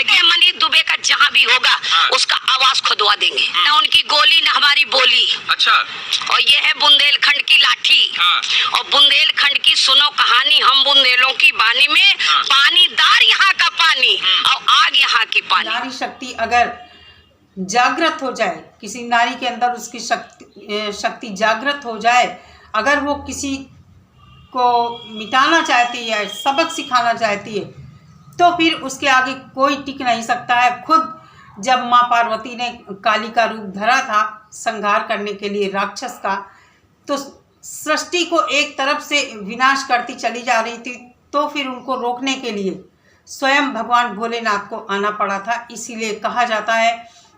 मिलेगी। मनीष दुबे का जहाँ भी होगा उसका आवाज खुदवा देंगे, ना उनकी गोली ना हमारी बोली। अच्छा। और ये है बुंदेलखंड की लाठी। और बुंदेलखंड की सुनो कहानी, हम बुंदेलों की बानी में पानीदार यहाँ का पानी और आग यहाँ की पानी। नारी शक्ति अगर जागृत हो जाए, किसी नारी के अंदर उसकी शक्ति जागृत हो जाए, अगर वो किसी को मिटाना चाहती है, सबक सिखाना चाहती है, तो फिर उसके आगे कोई टिक नहीं सकता है। खुद जब माँ पार्वती ने काली का रूप धरा था संहार करने के लिए राक्षस का, तो सृष्टि को एक तरफ से विनाश करती चली जा रही थी, तो फिर उनको रोकने के लिए स्वयं भगवान भोलेनाथ को आना पड़ा था। इसीलिए कहा जाता है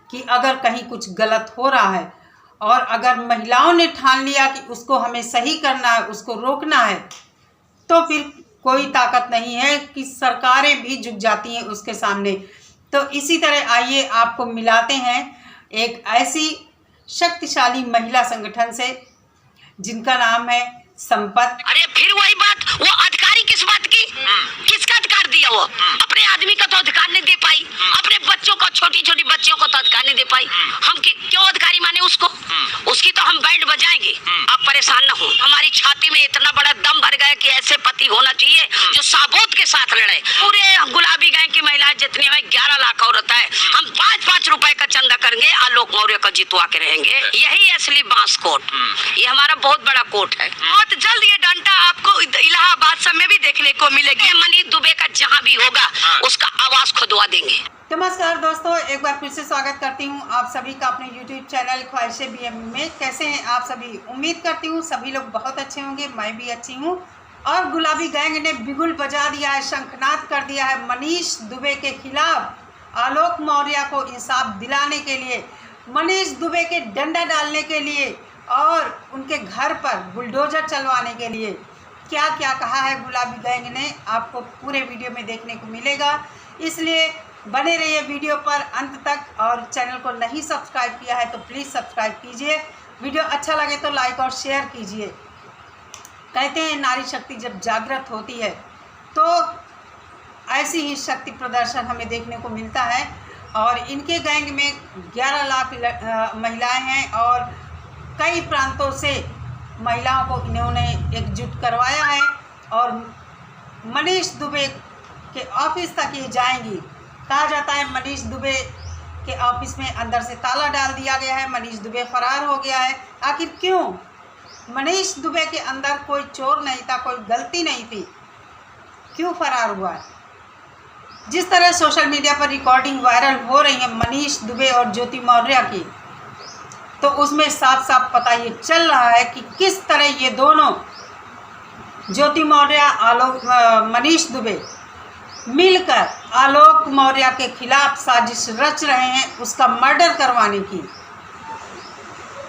कि अगर कहीं कुछ गलत हो रहा है और अगर महिलाओं ने ठान लिया कि उसको हमें सही करना है, उसको रोकना है, तो फिर कोई ताकत नहीं है कि सरकारें भी झुक जाती हैं उसके सामने। तो इसी तरह आइए आपको मिलाते हैं एक ऐसी शक्तिशाली महिला संगठन से जिनका नाम है संपत। अरे फिर वही बात, वो अधिकारी किस बात की, किसका अधिकार दिया? वो अपने आदमी का तो अधिकार नहीं दे पाई, अपने बच्चों को, छोटी छोटी बच्चियों को तो अधिकार नहीं दे पाई। हम क्यों अधिकारी माने उसको? उसकी तो हम बैंड बजाएंगे, आप परेशान न हो। हमारी छाती में इतना बड़ा दम भर गया कि ऐसे पति होना चाहिए जो साबूत के साथ लड़े। पूरे गुलाबी गैंग की महिलाएं जितनी हमें 11 लाख औरत है, हम 5-5 रुपए का चंदा करेंगे, आलोक मौर्य को जितवा के रहेंगे। यही असली बांस कोट, ये हमारा बहुत बड़ा कोट है। बहुत जल्द ये डंडा आपको इलाहाबाद सब में भी देखने को मिलेगी। मनीष दुबे का जहाँ भी होगा उसका आवाज खुदवा देंगे। नमस्कार दोस्तों, एक बार फिर से स्वागत करती हूँ आप सभी का अपने YouTube चैनल ख्वाहिशें BM में। कैसे हैं आप सभी? उम्मीद करती हूँ सभी लोग बहुत अच्छे होंगे, मैं भी अच्छी हूँ। और गुलाबी गैंग ने बिगुल बजा दिया है, शंखनाद कर दिया है मनीष दुबे के खिलाफ। आलोक मौर्य को इंसाफ दिलाने के लिए, मनीष दुबे के डंडा डालने के लिए और उनके घर पर बुलडोजर चलवाने के लिए क्या क्या कहा है गुलाबी गैंग ने, आपको पूरे वीडियो में देखने को मिलेगा। इसलिए बने रहिए वीडियो पर अंत तक। और चैनल को नहीं सब्सक्राइब किया है तो प्लीज़ सब्सक्राइब कीजिए। वीडियो अच्छा लगे तो लाइक और शेयर कीजिए। कहते हैं नारी शक्ति जब जागृत होती है तो ऐसी ही शक्ति प्रदर्शन हमें देखने को मिलता है। और इनके गैंग में 11 लाख महिलाएं हैं और कई प्रांतों से महिलाओं को इन्होंने एकजुट करवाया है। और मनीष दुबे के ऑफिस तक ये जाएंगी। कहा जाता है मनीष दुबे के ऑफिस में अंदर से ताला डाल दिया गया है, मनीष दुबे फरार हो गया है। आखिर क्यों? मनीष दुबे के अंदर कोई चोर नहीं था, कोई गलती नहीं थी, क्यों फरार हुआ है? जिस तरह सोशल मीडिया पर रिकॉर्डिंग वायरल हो रही है मनीष दुबे और ज्योति मौर्य की, तो उसमें साफ साफ पता ये चल रहा है कि किस तरह ये दोनों, ज्योति मौर्य, मनीष दुबे मिलकर आलोक मौर्य के खिलाफ साजिश रच रहे हैं उसका मर्डर करवाने की।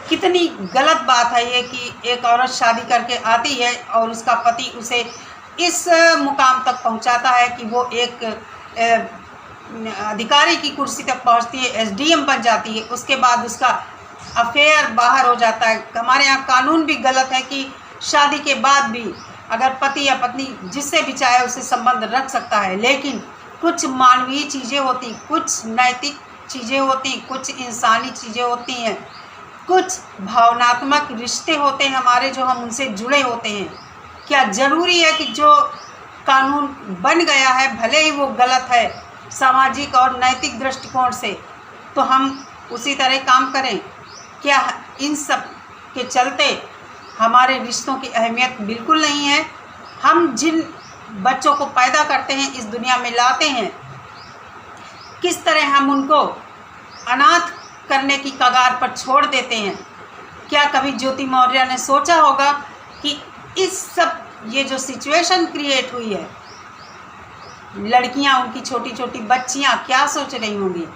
कितनी गलत बात है ये कि एक औरत शादी करके आती है और उसका पति उसे इस मुकाम तक पहुंचाता है कि वो एक अधिकारी की कुर्सी तक पहुंचती है, SDM बन जाती है। उसके बाद उसका अफेयर बाहर हो जाता है। हमारे यहाँ कानून भी गलत है कि शादी के बाद भी अगर पति या पत्नी जिससे भी चाहे उससे संबंध रख सकता है, लेकिन कुछ मानवीय चीज़ें होती, कुछ नैतिक चीज़ें होती, कुछ इंसानी चीज़ें होती हैं, कुछ भावनात्मक रिश्ते होते हैं हमारे जो हम उनसे जुड़े होते हैं। क्या ज़रूरी है कि जो कानून बन गया है भले ही वो गलत है सामाजिक और नैतिक दृष्टिकोण से, तो हम उसी तरह काम करें? क्या इन सब के चलते हमारे रिश्तों की अहमियत बिल्कुल नहीं है? हम जिन बच्चों को पैदा करते हैं, इस दुनिया में लाते हैं, किस तरह हम उनको अनाथ करने की कगार पर छोड़ देते हैं? क्या कभी ज्योति मौर्य ने सोचा होगा कि इस सब ये जो सिचुएशन क्रिएट हुई है, लड़कियां, उनकी छोटी छोटी बच्चियां क्या सोच रही होंगी?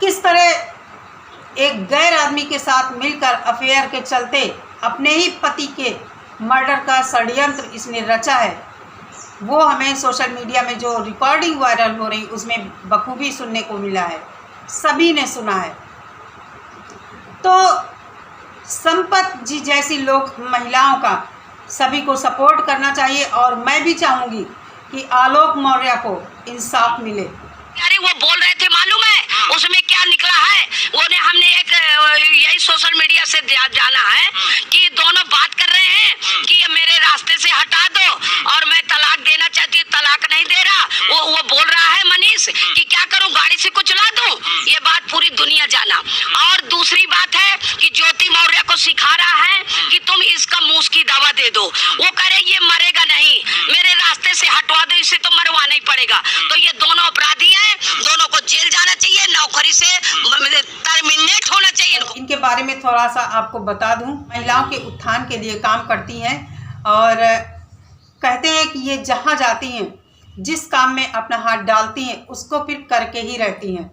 किस तरह एक गैर आदमी के साथ मिलकर अफेयर के चलते अपने ही पति के मर्डर का षड्यंत्र इसने रचा है, वो हमें सोशल मीडिया में जो रिकॉर्डिंग वायरल हो रही उसमें बखूबी सुनने को मिला है, सभी ने सुना है। तो संपत जी जैसी लोग, महिलाओं का सभी को सपोर्ट करना चाहिए। और मैं भी चाहूँगी कि आलोक मौर्य को इंसाफ मिले। अरे वो एक यही सोशल मीडिया से जाना है कि दोनों बात कर रहे हैं कि ये मेरे रास्ते से हटा दो और मैं तलाक देना चाहती हूँ, तलाक नहीं दे रहा। वो बोल रहा है मनीष कि क्या करूं, गाड़ी से कुचला दूं। ये बात पूरी दुनिया जाना। और दूसरी बात है कि ज्योति मौर्य को सिखा रहा है कि तुम इसका मूस की दवा दे दो। वो कह रहे ये मरेगा नहीं, मेरे रास्ते से हटवा दो, इसे तो मरवाना ही पड़ेगा। तो ये दोनों अपराधी हैं, दोनों को जेल जाना चाहिए, नौकरी से टर्मिनेट होना चाहिए। इनके बारे में थोड़ा सा आपको बता दूं, महिलाओं के उत्थान के लिए काम करती हैं और कहते हैं कि ये जहाँ जाती हैं, जिस काम में अपना हाथ डालती हैं, उसको फिर करके ही रहती हैं।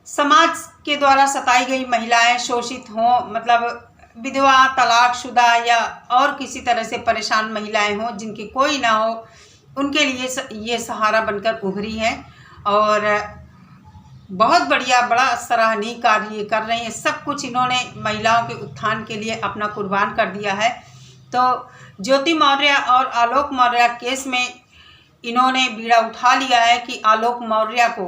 समाज के द्वारा सताई गई महिलाएं, शोषित हों, मतलब विधवा, तलाकशुदा या और किसी तरह से परेशान महिलाएं हों जिनकी कोई ना हो, उनके लिए ये सहारा बनकर उभरी हैं और बहुत बढ़िया, बड़ा सराहनीय कार्य कर रही हैं। सब कुछ इन्होंने महिलाओं के उत्थान के लिए अपना कुर्बान कर दिया है। तो ज्योति मौर्य और आलोक मौर्य केस में इन्होंने बीड़ा उठा लिया है कि आलोक मौर्य को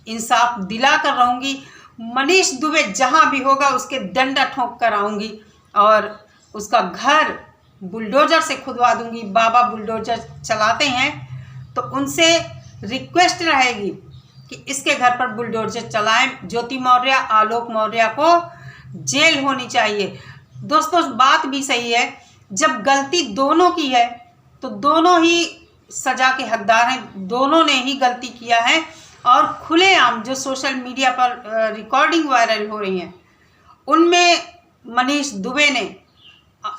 इंसाफ दिला कर रहूँगी, मनीष दुबे जहाँ भी होगा उसके डंडा ठोंक कर आऊँगी और उसका घर बुलडोजर से खुदवा दूँगी। बाबा बुलडोजर चलाते हैं तो उनसे रिक्वेस्ट रहेगी कि इसके घर पर बुलडोजर चलाएं। ज्योति मौर्य, आलोक मौर्य को जेल होनी चाहिए। दोस्तों बात भी सही है, जब गलती दोनों की है तो दोनों ही सज़ा के हकदार हैं, दोनों ने ही गलती किया है। और खुलेआम जो सोशल मीडिया पर रिकॉर्डिंग वायरल हो रही हैं, उनमें मनीष दुबे ने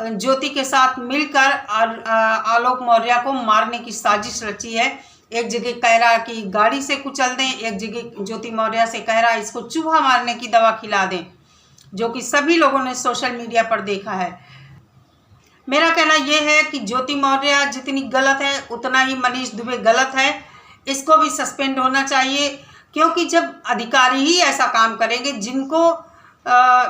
ज्योति के साथ मिलकर आलोक मौर्य को मारने की साजिश रची है। एक जगह कह रहा कि गाड़ी से कुचल दें, एक जगह ज्योति मौर्य से कह रहा इसको चूहा मारने की दवा खिला दें, जो कि सभी लोगों ने सोशल मीडिया पर देखा है। मेरा कहना यह है कि ज्योति मौर्य जितनी गलत है उतना ही मनीष दुबे गलत है। इसको भी सस्पेंड होना चाहिए, क्योंकि जब अधिकारी ही ऐसा काम करेंगे, जिनको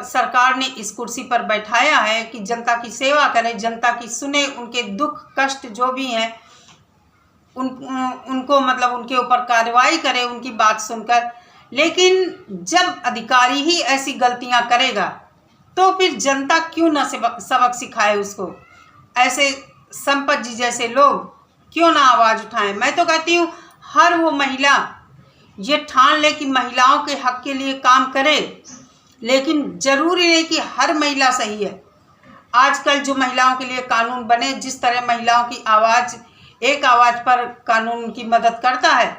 सरकार ने इस कुर्सी पर बैठाया है कि जनता की सेवा करें, जनता की सुने, उनके दुख कष्ट जो भी हैं उनको मतलब उनके ऊपर कार्रवाई करे उनकी बात सुनकर। लेकिन जब अधिकारी ही ऐसी गलतियां करेगा तो फिर जनता क्यों ना सबक सिखाए उसको। ऐसे संपत जी जैसे लोग क्यों ना आवाज़ उठाएं। मैं तो कहती हूँ हर वो महिला ये ठान ले कि महिलाओं के हक के लिए काम करे, लेकिन ज़रूरी नहीं कि हर महिला सही है। आजकल जो महिलाओं के लिए कानून बने, जिस तरह महिलाओं की आवाज़, एक आवाज़ पर कानून की मदद करता है,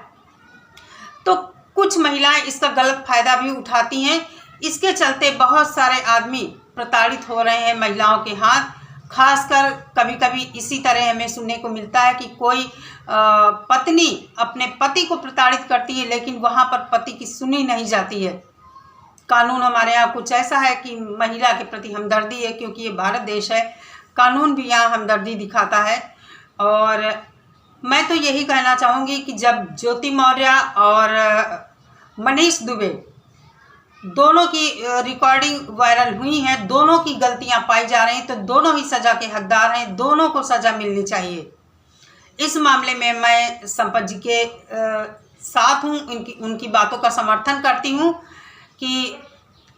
तो कुछ महिलाएं इसका गलत फ़ायदा भी उठाती हैं। इसके चलते बहुत सारे आदमी प्रताड़ित हो रहे हैं महिलाओं के हाथ। खासकर कभी कभी इसी तरह हमें सुनने को मिलता है कि कोई पत्नी अपने पति को प्रताड़ित करती है, लेकिन वहाँ पर पति की सुनी नहीं जाती है। कानून हमारे यहाँ कुछ ऐसा है कि महिला के प्रति हमदर्दी है, क्योंकि ये भारत देश है, कानून भी यहाँ हमदर्दी दिखाता है। और मैं तो यही कहना चाहूँगी कि जब ज्योति मौर्य और मनीष दुबे दोनों की रिकॉर्डिंग वायरल हुई है, दोनों की गलतियां पाई जा रही हैं, तो दोनों ही सज़ा के हकदार हैं, दोनों को सज़ा मिलनी चाहिए। इस मामले में मैं संपत जी के साथ हूँ, उनकी बातों का समर्थन करती हूँ कि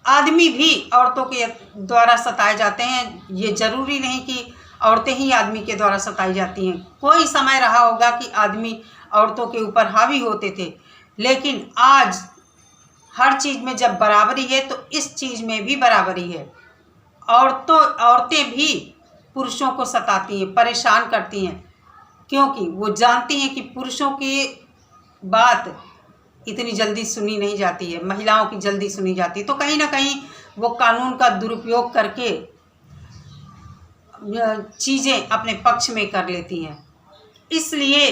आदमी भी औरतों के द्वारा सताए जाते हैं। ये ज़रूरी नहीं कि औरतें ही आदमी के द्वारा सताई जाती हैं। कोई समय रहा होगा कि आदमी औरतों के ऊपर हावी होते थे, लेकिन आज हर चीज़ में जब बराबरी है तो इस चीज़ में भी बराबरी है। औरतें भी पुरुषों को सताती हैं, परेशान करती हैं, क्योंकि वो जानती हैं कि पुरुषों की बात इतनी जल्दी सुनी नहीं जाती है, महिलाओं की जल्दी सुनी जाती है। तो कहीं ना कहीं वो कानून का दुरुपयोग करके चीज़ें अपने पक्ष में कर लेती हैं। इसलिए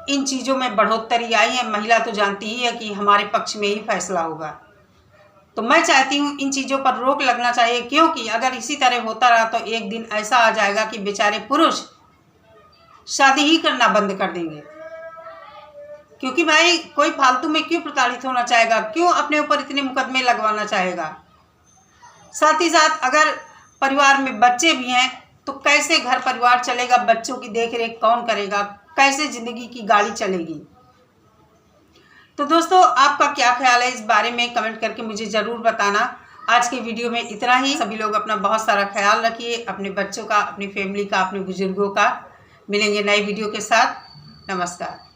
इन चीज़ों में बढ़ोतरी आई है। महिला तो जानती ही है कि हमारे पक्ष में ही फैसला होगा। तो मैं चाहती हूँ इन चीज़ों पर रोक लगना चाहिए, क्योंकि अगर इसी तरह होता रहा तो एक दिन ऐसा आ जाएगा कि बेचारे पुरुष शादी ही करना बंद कर देंगे। क्योंकि भाई कोई फालतू में क्यों प्रताड़ित होना चाहेगा, क्यों अपने ऊपर इतने मुकदमे लगवाना चाहेगा। साथ ही साथ अगर परिवार में बच्चे भी हैं तो कैसे घर परिवार चलेगा, बच्चों की देख रेख कौन करेगा, कैसे ज़िंदगी की गाड़ी चलेगी। तो दोस्तों आपका क्या ख्याल है इस बारे में कमेंट करके मुझे ज़रूर बताना। आज के वीडियो में इतना ही। सभी लोग अपना बहुत सारा ख्याल रखिए, अपने बच्चों का, अपनी फैमिली का, अपने बुजुर्गों का। मिलेंगे नई वीडियो के साथ। नमस्कार।